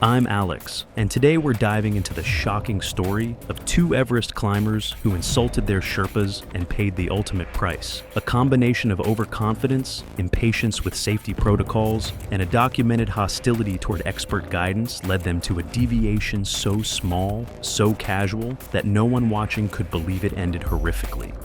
I'm Alex, and today we're diving into the shocking story of two Everest climbers who insulted their Sherpas and paid the ultimate price. A combination of overconfidence, impatience with safety protocols, and a documented hostility toward expert guidance led them to a deviation so small, so casual, that no one watching could believe it ended horrifically.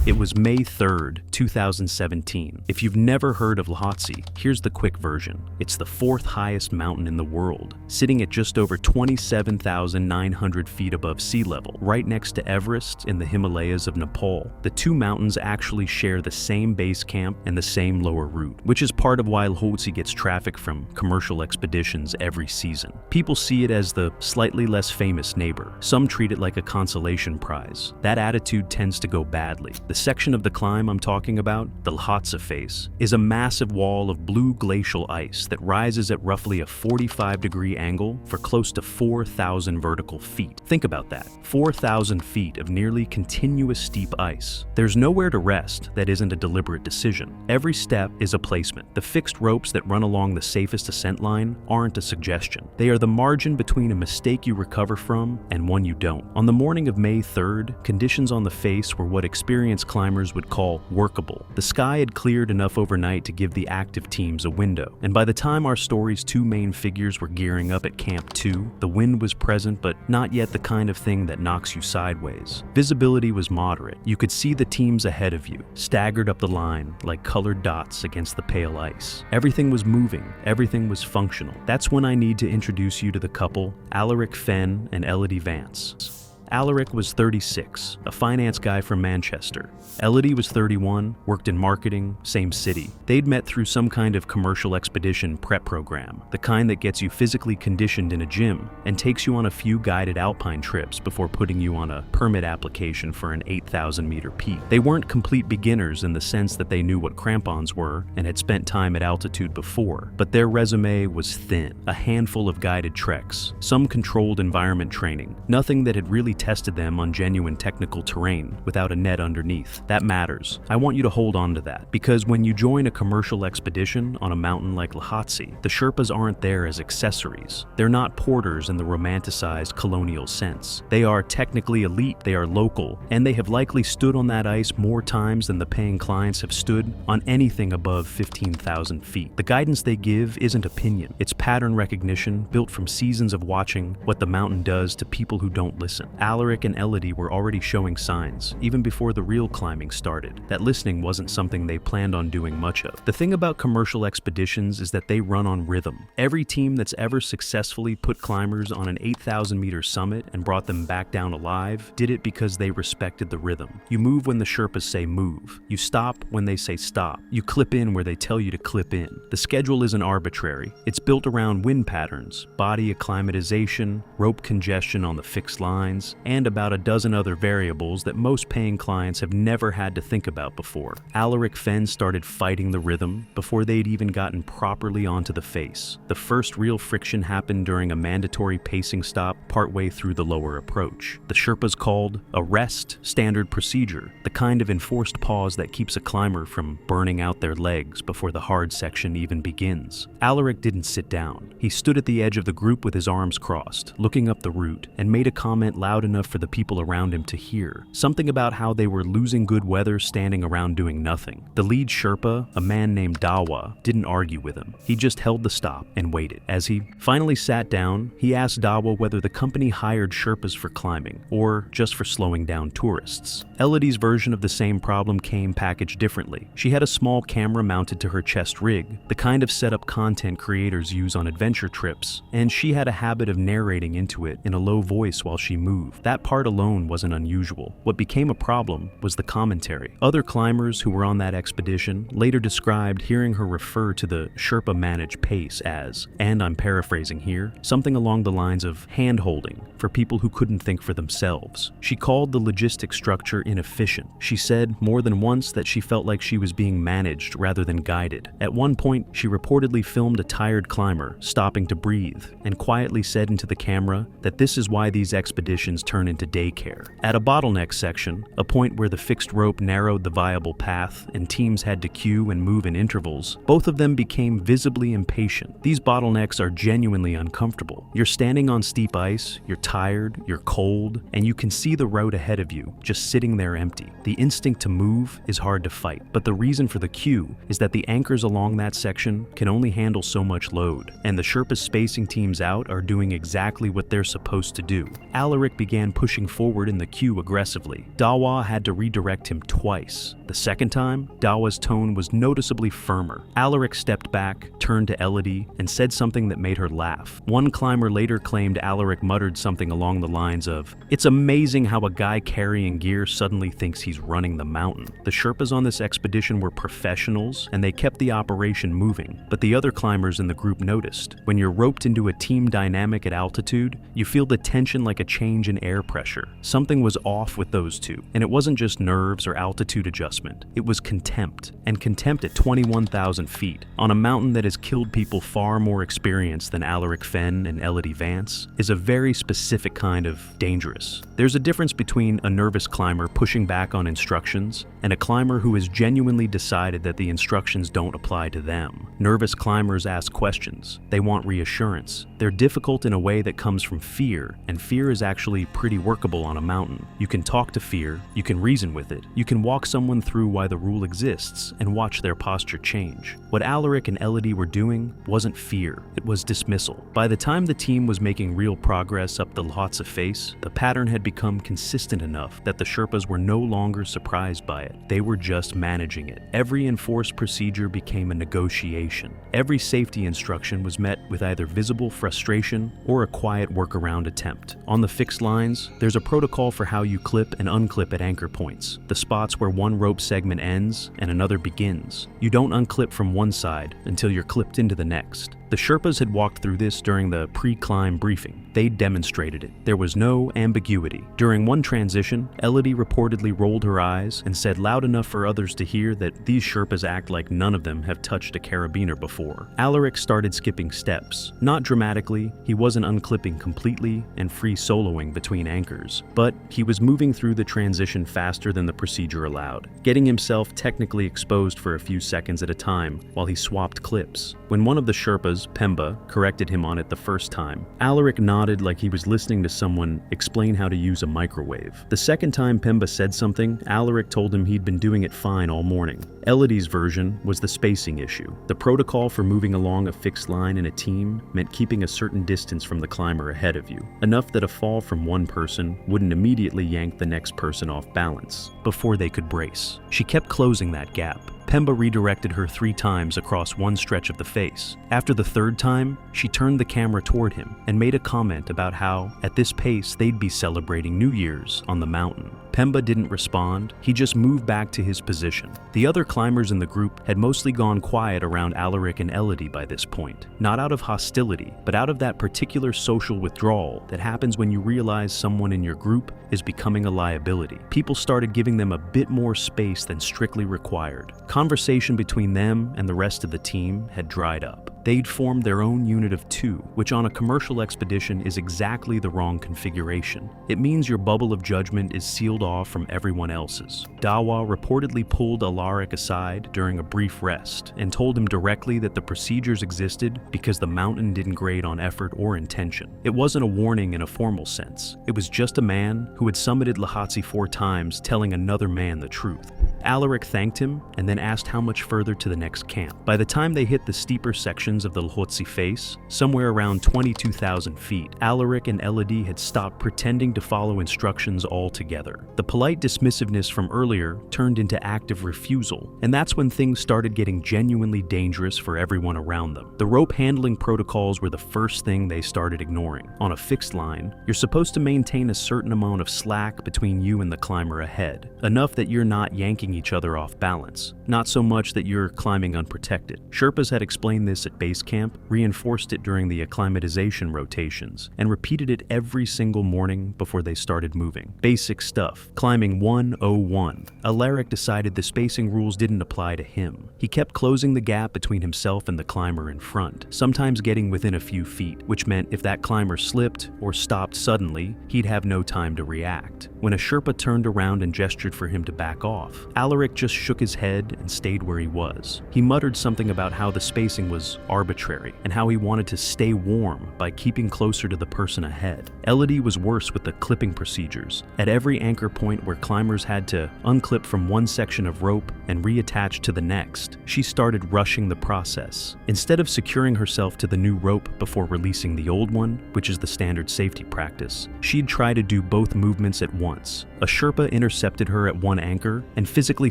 It was May 3rd, 2017. If you've never heard of Lhotse, here's the quick version. It's the fourth highest mountain in the world, sitting at just over 27,900 feet above sea level, right next to Everest in the Himalayas of Nepal. The two mountains actually share the same base camp and the same lower route, which is part of why Lhotse gets traffic from commercial expeditions every season. People see it as the slightly less famous neighbor. Some treat it like a consolation prize. That attitude tends to go badly. The section of the climb I'm talking about, the Lhotse face, is a massive wall of blue glacial ice that rises at roughly a 45-degree angle for close to 4,000 vertical feet. Think about that, 4,000 feet of nearly continuous steep ice. There's nowhere to rest that isn't a deliberate decision. Every step is a placement. The fixed ropes that run along the safest ascent line aren't a suggestion. They are the margin between a mistake you recover from and one you don't. On the morning of May 3rd, conditions on the face were what experienced climbers would call workable. The sky had cleared enough overnight to give the active teams a window, and by the time our story's two main figures were gearing up at Camp 2, the wind was present, but not yet the kind of thing that knocks you sideways. Visibility was moderate. You could see the teams ahead of you, staggered up the line like colored dots against the pale ice. Everything was moving, everything was functional. That's when I need to introduce you to the couple, Alaric Fenn and Elodie Vance. Alaric was 36, a finance guy from Manchester. Elodie was 31, worked in marketing, same city. They'd met through some kind of commercial expedition prep program, the kind that gets you physically conditioned in a gym and takes you on a few guided alpine trips before putting you on a permit application for an 8,000-meter peak. They weren't complete beginners in the sense that they knew what crampons were and had spent time at altitude before, but their resume was thin. A handful of guided treks, some controlled environment training, nothing that had really tested them on genuine technical terrain without a net underneath. That matters. I want you to hold on to that, because when you join a commercial expedition on a mountain like Lhotse, the Sherpas aren't there as accessories. They're not porters in the romanticized colonial sense. They are technically elite, they are local, and they have likely stood on that ice more times than the paying clients have stood on anything above 15,000 feet. The guidance they give isn't opinion. It's pattern recognition built from seasons of watching what the mountain does to people who don't listen. Alaric and Elodie were already showing signs, even before the real climbing started, that listening wasn't something they planned on doing much of. The thing about commercial expeditions is that they run on rhythm. Every team that's ever successfully put climbers on an 8,000-meter summit and brought them back down alive did it because they respected the rhythm. You move when the Sherpas say move. You stop when they say stop. You clip in where they tell you to clip in. The schedule isn't arbitrary. It's built around wind patterns, body acclimatization, rope congestion on the fixed lines, and about a dozen other variables that most paying clients have never had to think about before. Alaric Fenn started fighting the rhythm before they'd even gotten properly onto the face. The first real friction happened during a mandatory pacing stop partway through the lower approach. The Sherpas called a rest standard procedure, the kind of enforced pause that keeps a climber from burning out their legs before the hard section even begins. Alaric didn't sit down. He stood at the edge of the group with his arms crossed, looking up the route, and made a comment loud enough for the people around him to hear. Something about how they were losing good weather standing around doing nothing. The lead Sherpa, a man named Dawa, didn't argue with him. He just held the stop and waited. As he finally sat down, he asked Dawa whether the company hired Sherpas for climbing, or just for slowing down tourists. Elodie's version of the same problem came packaged differently. She had a small camera mounted to her chest rig, the kind of setup content creators use on adventure trips, and she had a habit of narrating into it in a low voice while she moved. That part alone wasn't unusual. What became a problem was the commentary. Other climbers who were on that expedition later described hearing her refer to the Sherpa-managed pace as, and I'm paraphrasing here, something along the lines of hand-holding for people who couldn't think for themselves. She called the logistic structure inefficient. She said more than once that she felt like she was being managed rather than guided. At one point, she reportedly filmed a tired climber stopping to breathe and quietly said into the camera that this is why these expeditions turn into daycare. At a bottleneck section, a point where the fixed rope narrowed the viable path and teams had to queue and move in intervals, both of them became visibly impatient. These bottlenecks are genuinely uncomfortable. You're standing on steep ice, you're tired, you're cold, and you can see the road ahead of you, just sitting there empty. The instinct to move is hard to fight, but the reason for the queue is that the anchors along that section can only handle so much load, and the Sherpas spacing teams out are doing exactly what they're supposed to do. Alaric began pushing forward in the queue aggressively. Dawa had to redirect him twice. The second time, Dawa's tone was noticeably firmer. Alaric stepped back, turned to Elodie, and said something that made her laugh. One climber later claimed Alaric muttered something along the lines of, "It's amazing how a guy carrying gear suddenly thinks he's running the mountain." The Sherpas on this expedition were professionals, and they kept the operation moving, but the other climbers in the group noticed. When you're roped into a team dynamic at altitude, you feel the tension like a change in air pressure. Something was off with those two, and it wasn't just nerves or altitude adjustment. It was contempt, and contempt at 21,000 feet, on a mountain that has killed people far more experienced than Alaric Fenn and Elodie Vance, is a very specific kind of dangerous. There's a difference between a nervous climber pushing back on instructions and a climber who has genuinely decided that the instructions don't apply to them. Nervous climbers ask questions. They want reassurance. They're difficult in a way that comes from fear, and fear is actually pretty workable on a mountain. You can talk to fear, you can reason with it, you can walk someone through why the rule exists and watch their posture change. What Alaric and Elodie were doing wasn't fear, it was dismissal. By the time the team was making real progress up the Lhotse face, the pattern had become consistent enough that the Sherpas were no longer surprised by it. They were just managing it. Every enforced procedure became a negotiation. Every safety instruction was met with either visible frustration or a quiet workaround attempt. On the fixed lines, there's a protocol for how you clip and unclip at anchor points, the spots where one rope segment ends and another begins. You don't unclip from one side until you're clipped into the next. The Sherpas had walked through this during the pre-climb briefing. They demonstrated it. There was no ambiguity. During one transition, Elodie reportedly rolled her eyes and said loud enough for others to hear that these Sherpas act like none of them have touched a carabiner before. Alaric started skipping steps. Not dramatically, he wasn't unclipping completely and free soloing between anchors, but he was moving through the transition faster than the procedure allowed, getting himself technically exposed for a few seconds at a time while he swapped clips. When one of the Sherpas, Pemba, corrected him on it the first time, Alaric nodded like he was listening to someone explain how to use a microwave. The second time Pemba said something, Alaric told him he'd been doing it fine all morning. Elodie's version was the spacing issue. The protocol for moving along a fixed line in a team meant keeping a certain distance from the climber ahead of you, enough that a fall from one person wouldn't immediately yank the next person off balance before they could brace. She kept closing that gap. Pemba redirected her 3 times across one stretch of the face. After the third time, she turned the camera toward him and made a comment about how, at this pace, they'd be celebrating New Year's on the mountain. Pemba didn't respond, he just moved back to his position. The other climbers in the group had mostly gone quiet around Alaric and Elodie by this point. Not out of hostility, but out of that particular social withdrawal that happens when you realize someone in your group is becoming a liability. People started giving them a bit more space than strictly required. Conversation between them and the rest of the team had dried up. They'd formed their own unit of 2, which on a commercial expedition is exactly the wrong configuration. It means your bubble of judgment is sealed off from everyone else's. Dawa reportedly pulled Alaric aside during a brief rest and told him directly that the procedures existed because the mountain didn't grade on effort or intention. It wasn't a warning in a formal sense. It was just a man who had summited Lhotse 4 times telling another man the truth. Alaric thanked him and then asked how much further to the next camp. By the time they hit the steeper sections of the Lhotse face, somewhere around 22,000 feet, Alaric and Elodie had stopped pretending to follow instructions altogether. The polite dismissiveness from earlier turned into active refusal, and that's when things started getting genuinely dangerous for everyone around them. The rope handling protocols were the first thing they started ignoring. On a fixed line, you're supposed to maintain a certain amount of slack between you and the climber ahead, enough that you're not yanking each other off balance. not so much that you're climbing unprotected. Sherpas had explained this at base camp, reinforced it during the acclimatization rotations, and repeated it every single morning before they started moving. Basic stuff. Climbing 101. Alaric decided the spacing rules didn't apply to him. He kept closing the gap between himself and the climber in front, sometimes getting within a few feet, which meant if that climber slipped or stopped suddenly, he'd have no time to react. When a Sherpa turned around and gestured for him to back off, Alaric just shook his head and stayed where he was. He muttered something about how the spacing was arbitrary and how he wanted to stay warm by keeping closer to the person ahead. Elodie was worse with the clipping procedures. At every anchor point where climbers had to unclip from one section of rope and reattach to the next, she started rushing the process. Instead of securing herself to the new rope before releasing the old one, which is the standard safety practice, she'd try to do both movements at once. A Sherpa intercepted her at one anchor and physically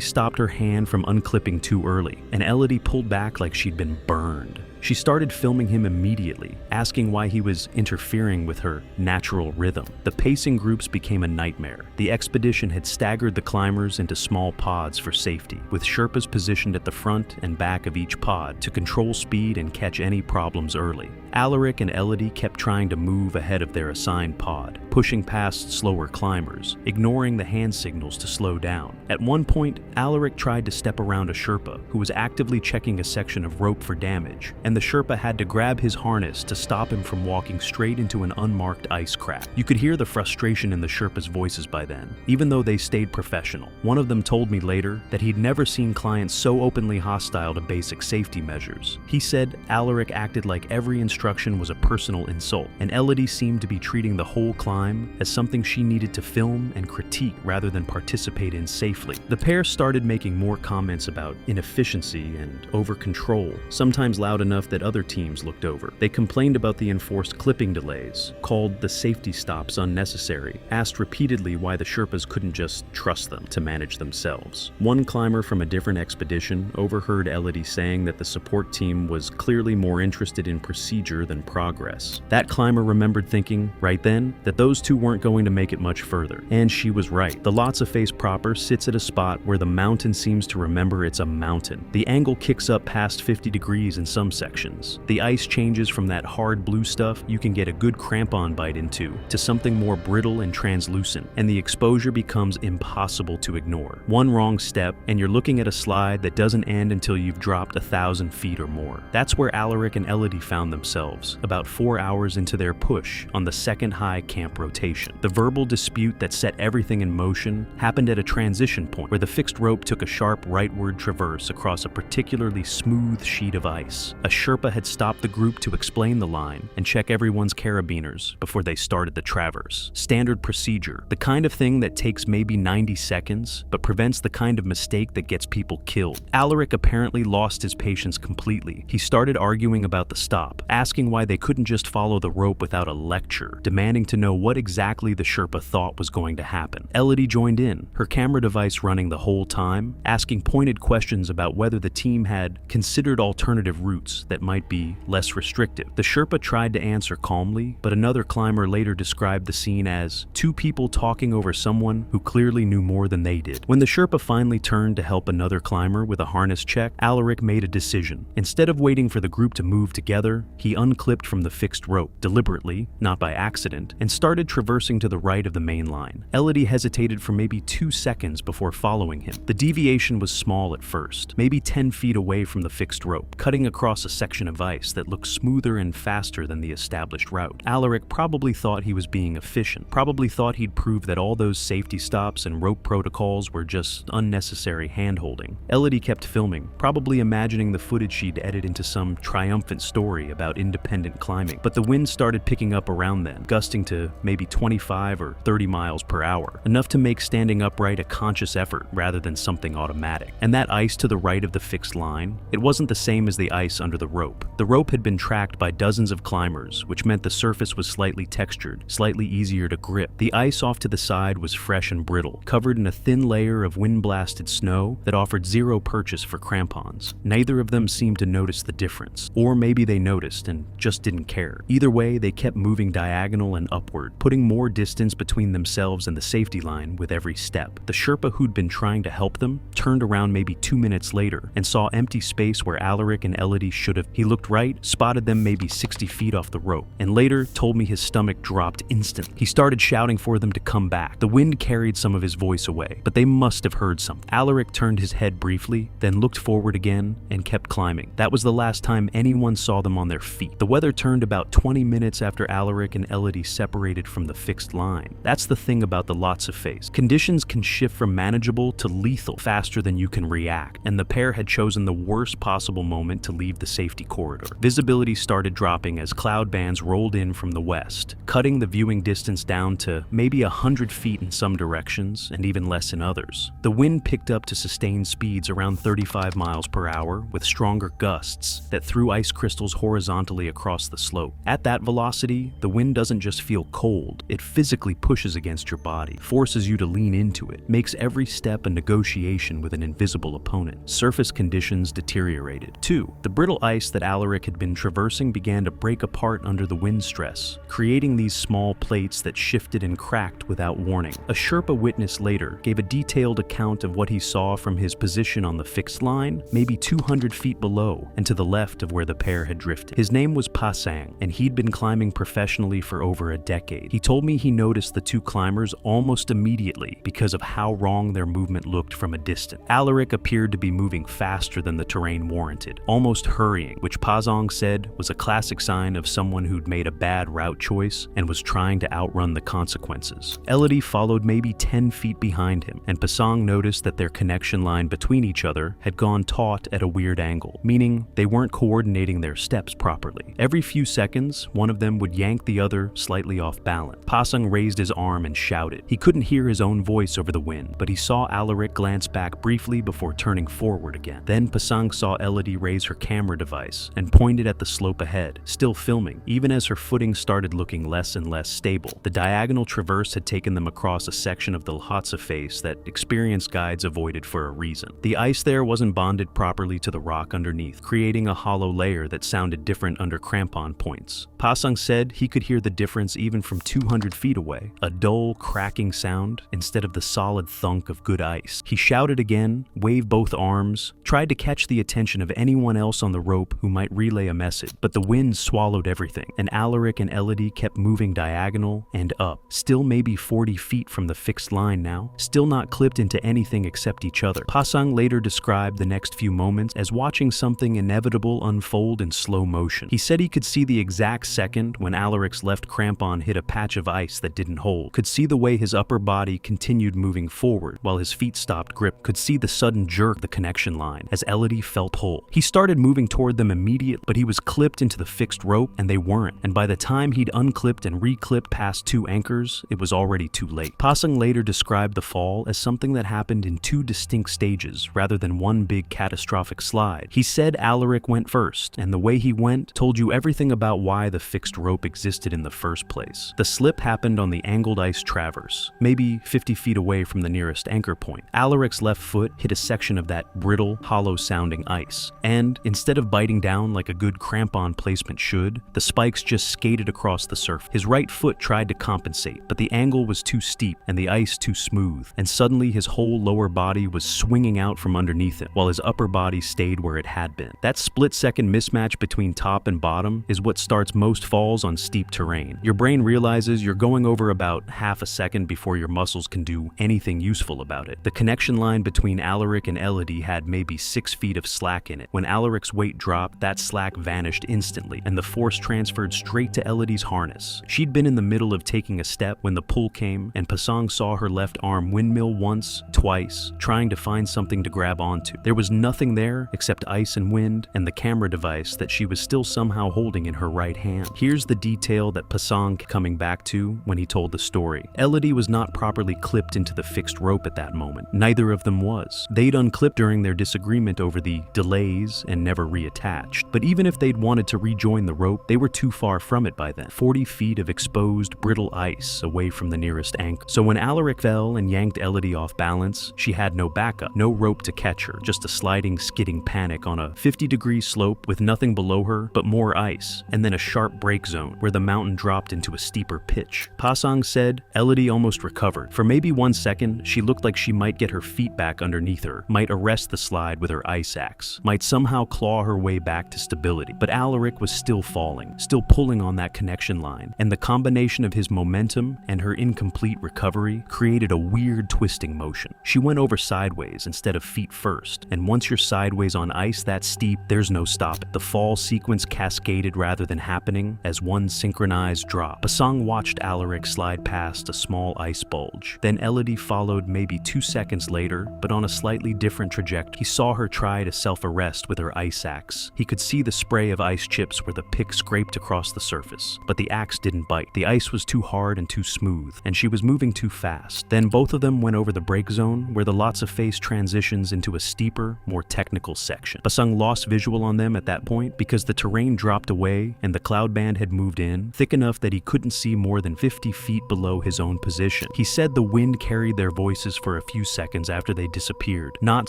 stopped her hand from unclipping too early, and Elodie pulled back like she'd been burned. She started filming him immediately, asking why he was interfering with her natural rhythm. The pacing groups became a nightmare. The expedition had staggered the climbers into small pods for safety, with Sherpas positioned at the front and back of each pod to control speed and catch any problems early. Alaric and Elodie kept trying to move ahead of their assigned pod, pushing past slower climbers, ignoring the hand signals to slow down. At one point, Alaric tried to step around a Sherpa who was actively checking a section of rope for damage, and the Sherpa had to grab his harness to stop him from walking straight into an unmarked ice crack. You could hear the frustration in the Sherpas' voices by then, even though they stayed professional. One of them told me later that he'd never seen clients so openly hostile to basic safety measures. He said Alaric acted like every instruction was a personal insult, and Elodie seemed to be treating the whole climb as something she needed to film and critique rather than participate in safely. The pair started making more comments about inefficiency and over-control, sometimes loud enough that other teams looked over. They complained about the enforced clipping delays, called the safety stops unnecessary, asked repeatedly why the Sherpas couldn't just trust them to manage themselves. One climber from a different expedition overheard Elodie saying that the support team was clearly more interested in procedure than progress. That climber remembered thinking, right then, that those two weren't going to make it much further. And she was right. The Lhotsa-face proper sits at a spot where the mountain seems to remember it's a mountain. The angle kicks up past 50 degrees in some sections. The ice changes from that hard blue stuff you can get a good crampon bite into to something more brittle and translucent, and the exposure becomes impossible to ignore. One wrong step, and you're looking at a slide that doesn't end until you've dropped 1,000 feet or more. That's where Alaric and Elodie found themselves, about 4 hours into their push on the second high camp rotation. The verbal dispute that set everything in motion happened at a transition point where the fixed rope took a sharp rightward traverse across a particularly smooth sheet of ice. A Sherpa had stopped the group to explain the line and check everyone's carabiners before they started the traverse. Standard procedure, the kind of thing that takes maybe 90 seconds, but prevents the kind of mistake that gets people killed. Alaric apparently lost his patience completely. He started arguing about the stop, asking why they couldn't just follow the rope without a lecture, demanding to know what exactly the Sherpa thought was going to happen. Elodie joined in, her camera device running the whole time, asking pointed questions about whether the team had considered alternative routes that might be less restrictive. The Sherpa tried to answer calmly, but another climber later described the scene as two people talking over someone who clearly knew more than they did. When the Sherpa finally turned to help another climber with a harness check, Alaric made a decision. Instead of waiting for the group to move together, he unclipped from the fixed rope, deliberately, not by accident, and started traversing to the right of the main line. Elodie hesitated for maybe 2 seconds before following him. The deviation was small at first, maybe 10 feet away from the fixed rope, cutting across a section of ice that looked smoother and faster than the established route. Alaric probably thought he was being efficient, probably thought he'd prove that all those safety stops and rope protocols were just unnecessary hand-holding. Elodie kept filming, probably imagining the footage she'd edit into some triumphant story about independent climbing. But the wind started picking up around them, gusting to maybe 25 or 30 miles per hour, enough to make standing upright a conscious effort rather than something automatic. And that ice to the right of the fixed line, it wasn't the same as the ice under the rope. The rope had been tracked by dozens of climbers, which meant the surface was slightly textured, slightly easier to grip. The ice off to the side was fresh and brittle, covered in a thin layer of wind-blasted snow that offered zero purchase for crampons. Neither of them seemed to notice the difference, or maybe they noticed and and just didn't care. Either way, they kept moving diagonal and upward, putting more distance between themselves and the safety line with every step. The Sherpa who'd been trying to help them turned around maybe 2 minutes later and saw empty space where Alaric and Elodie should have. He looked right, spotted them maybe 60 feet off the rope, and later told me his stomach dropped instantly. He started shouting for them to come back. The wind carried some of his voice away, but they must have heard something. Alaric turned his head briefly, then looked forward again and kept climbing. That was the last time anyone saw them on their feet. The weather turned about 20 minutes after Alaric and Elodie separated from the fixed line. That's the thing about the Lhotse phase. Conditions can shift from manageable to lethal faster than you can react, and the pair had chosen the worst possible moment to leave the safety corridor. Visibility started dropping as cloud bands rolled in from the west, cutting the viewing distance down to maybe 100 feet in some directions and even less in others. The wind picked up to sustained speeds around 35 miles per hour with stronger gusts that threw ice crystals horizontally across the slope. At that velocity, the wind doesn't just feel cold, it physically pushes against your body, forces you to lean into it, makes every step a negotiation with an invisible opponent. Surface conditions deteriorated. 2. The brittle ice that Alaric had been traversing began to break apart under the wind stress, creating these small plates that shifted and cracked without warning. A Sherpa witness later gave a detailed account of what he saw from his position on the fixed line, maybe 200 feet below and to the left of where the pair had drifted. His name was Pasang, and he'd been climbing professionally for over a decade. He told me he noticed the two climbers almost immediately because of how wrong their movement looked from a distance. Alaric appeared to be moving faster than the terrain warranted, almost hurrying, which Pasang said was a classic sign of someone who'd made a bad route choice and was trying to outrun the consequences. Elodie followed maybe 10 feet behind him, and Pasang noticed that their connection line between each other had gone taut at a weird angle, meaning they weren't coordinating their steps properly. Every few seconds, one of them would yank the other slightly off balance. Pasang raised his arm and shouted. He couldn't hear his own voice over the wind, but he saw Alaric glance back briefly before turning forward again. Then Pasang saw Elodie raise her camera device and pointed at the slope ahead, still filming, even as her footing started looking less and less stable. The diagonal traverse had taken them across a section of the Lhotse face that experienced guides avoided for a reason. The ice there wasn't bonded properly to the rock underneath, creating a hollow layer that sounded different under crampon points. Pasang said he could hear the difference even from 200 feet away, a dull, cracking sound instead of the solid thunk of good ice. He shouted again, waved both arms, tried to catch the attention of anyone else on the rope who might relay a message, but the wind swallowed everything, and Alaric and Elodie kept moving diagonal and up, still maybe 40 feet from the fixed line now, still not clipped into anything except each other. Pasang later described the next few moments as watching something inevitable unfold in slow motion. He said he could see the exact second when Alaric's left crampon hit a patch of ice that didn't hold, could see the way his upper body continued moving forward while his feet stopped grip, could see the sudden jerk of the connection line as Elodie felt pull. He started moving toward them immediately, but he was clipped into the fixed rope and they weren't, and by the time he'd unclipped and reclipped past 2 anchors, it was already too late. Pasang later described the fall as something that happened in 2 distinct stages rather than one big catastrophic slide. He said Alaric went first, and the way he went told you everything about why the fixed rope existed in the first place. The slip happened on the angled ice traverse, maybe 50 feet away from the nearest anchor point. Alaric's left foot hit a section of that brittle, hollow-sounding ice, and instead of biting down like a good crampon placement should, the spikes just skated across the surface. His right foot tried to compensate, but the angle was too steep and the ice too smooth, and suddenly his whole lower body was swinging out from underneath him, while his upper body stayed where it had been. That split-second mismatch between top and bottom is what starts most falls on steep terrain. Your brain realizes you're going over about half a second before your muscles can do anything useful about it. The connection line between Alaric and Elodie had maybe 6 feet of slack in it. When Alaric's weight dropped, that slack vanished instantly, and the force transferred straight to Elodie's harness. She'd been in the middle of taking a step when the pull came, and Pasang saw her left arm windmill once, twice, trying to find something to grab onto. There was nothing there except ice and wind and the camera device that she was still somehow holding in her right hand. Here's the detail that Pasang kept coming back to when he told the story. Elodie was not properly clipped into the fixed rope at that moment. Neither of them was. They'd unclipped during their disagreement over the delays and never reattached. But even if they'd wanted to rejoin the rope, they were too far from it by then. 40 feet of exposed, brittle ice away from the nearest anchor. So when Alaric fell and yanked Elodie off balance, she had no backup, no rope to catch her, just a sliding, skidding panic on a 50-degree slope with nothing below her but more ice, and then a sharp break zone where the mountain dropped into a steeper pitch. Pasang said Elodie almost recovered. For maybe 1 second, she looked like she might get her feet back underneath her, might arrest the slide with her ice axe, might somehow claw her way back to stability. But Alaric was still falling, still pulling on that connection line, and the combination of his momentum and her incomplete recovery created a weird twisting motion. She went over sideways instead of feet first, and once you're sideways on ice that steep, there's no stopping. The fall sequence cascaded rather than happening as one synchronized drop. Pasang watched Alaric slide past a small ice bulge. Then Elodie followed maybe 2 seconds later, but on a slightly different trajectory. He saw her try to self-arrest with her ice axe. He could see the spray of ice chips where the pick scraped across the surface, but the axe didn't bite. The ice was too hard and too smooth, and she was moving too fast. Then both of them went over the break zone where the lots of face transitions into a steeper, more technical section. Pasang lost visual on them at that point because the terrain dropped away and the cloud band had moved in, thick enough that he couldn't see more than 50 feet below his own position. He said the wind carried their voices for a few seconds after they disappeared. Not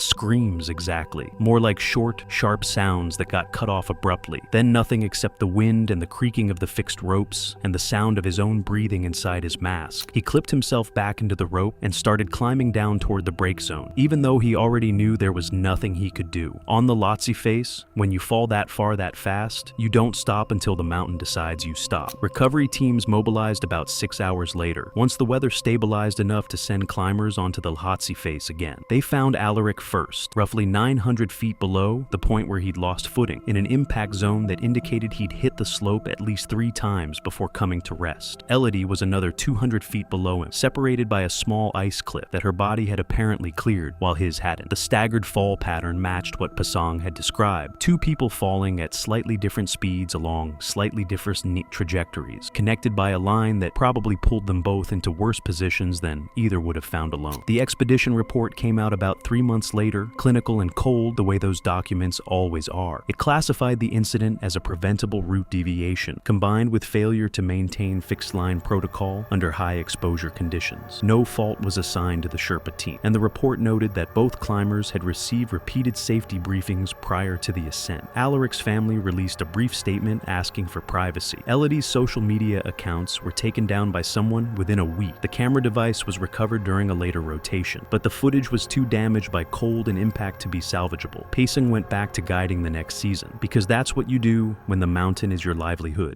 screams exactly, more like short, sharp sounds that got cut off abruptly. Then nothing except the wind and the creaking of the fixed ropes and the sound of his own breathing inside his mask. He clipped himself back into the rope and started climbing down toward the break zone, even though he already knew there was nothing he could do. On the Lhotse face, when you fall that far that fast, you don't stop until the mountain decides you stop. Recovery teams mobilized about 6 hours later, once the weather stabilized enough to send climbers onto the Lhotse face again. They found Alaric first, roughly 900 feet below the point where he'd lost footing, in an impact zone that indicated he'd hit the slope at least 3 times before coming to rest. Elodie was another 200 feet below him, separated by a small ice cliff that her body had apparently cleared while his hadn't. The staggered fall pattern matched what Pasang had described. 2 people falling at slightly different speeds along slightly different trajectories, connected by a line that probably pulled them both into worse positions than either would have found alone. The expedition report came out about 3 months later, clinical and cold the way those documents always are. It classified the incident as a preventable route deviation, combined with failure to maintain fixed line protocol under high exposure conditions. No fault was assigned to the Sherpa team, and the report noted that both climbers had received repeated safety briefings prior to the ascent. Alaric's family released a brief statement asking for privacy. Elodie's social media accounts were taken down by someone within a week. The camera device was recovered during a later rotation, but the footage was too damaged by cold and impact to be salvageable. Pasang went back to guiding the next season, because that's what you do when the mountain is your livelihood.